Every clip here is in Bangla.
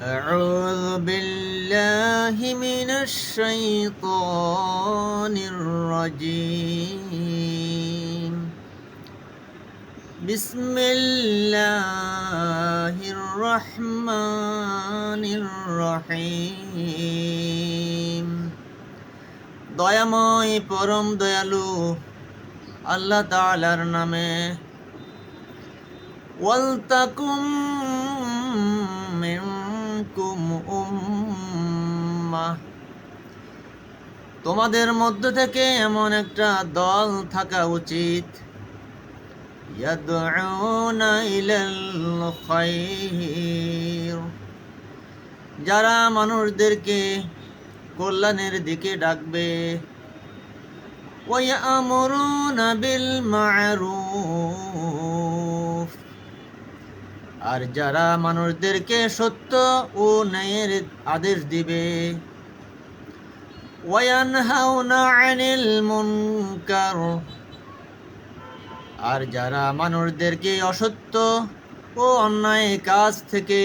أعوذ بالله من الشيطان الرجيم بسم الله الرحمن الرحيم দয়াময় পরম দয়ালু আল্লাহ তাআলার নামে ওয়ালতাকুম মিনকুম উম্মাহ, তোমাদের মধ্য থেকে এমন একটা দল থাকা উচিত, ইয়াদউনা ইলাল খায়র, যারা মানুষদেরকে কল্যাণের দিকে ডাকবে, ওয়া ইয়ামুরুনা বিল মা'রুফ, আর যারা মানুষদেরকে সত্য ও ন্যায়ের আদেশ দিবে, ওয়া ইয়ানহাউনা আনিল মুনকার, আর যারা মানুষদেরকে অসত্য ও অন্যায় কাজ থেকে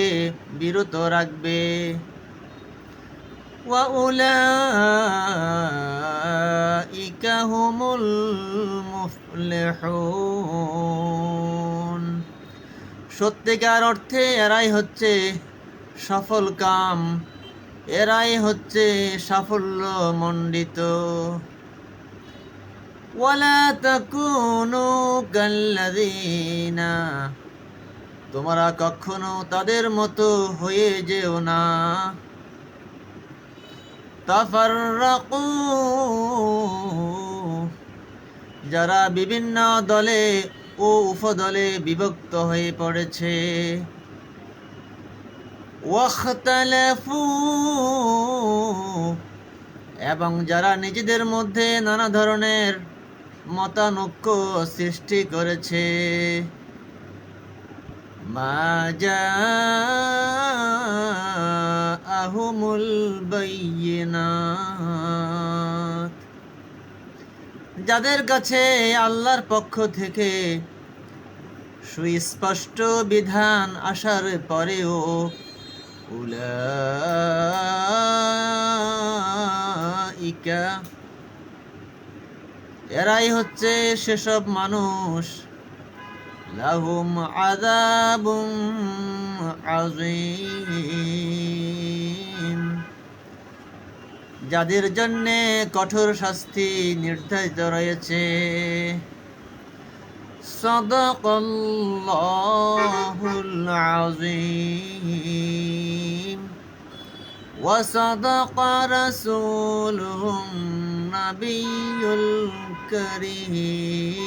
বিরত রাখবে, ওয়া উলাইকা হুমুল মুফলিহুন, সত্যিকার অর্থে এরাই হচ্ছে সফল কাম, এরাই হচ্ছে সাফল্য মণ্ডিত। ওয়ালা তাকুনু কাল্লাযীনা, তোমরা কখনো তাদের মতো হয়ে যেও না, তাফাররাকু, যারা বিভিন্ন দলে ও উপদলে বিভক্ত হয়ে পড়েছে, ওয়াখতালাফু, এবং যারা নিজেদের মধ্যে নানা ধরনের মতানৈক্য সৃষ্টি করেছে, মা জাআহুমুল বায়্যিনাত, যাদের কাছে আল্লাহর পক্ষ থেকে সুস্পষ্ট বিধান আসার পরেও, উলাইকা, এরাই হচ্ছে সেসব মানুষ, লাহুম আযাবুন আযীম, যাদের জন্যে কঠোর শাস্তি নির্ধারিত রয়েছে। সাদাকাল্লাহুল আযীম ওয়া সাদাকা রাসূলুহুন নাবিয়্যুল কারীম।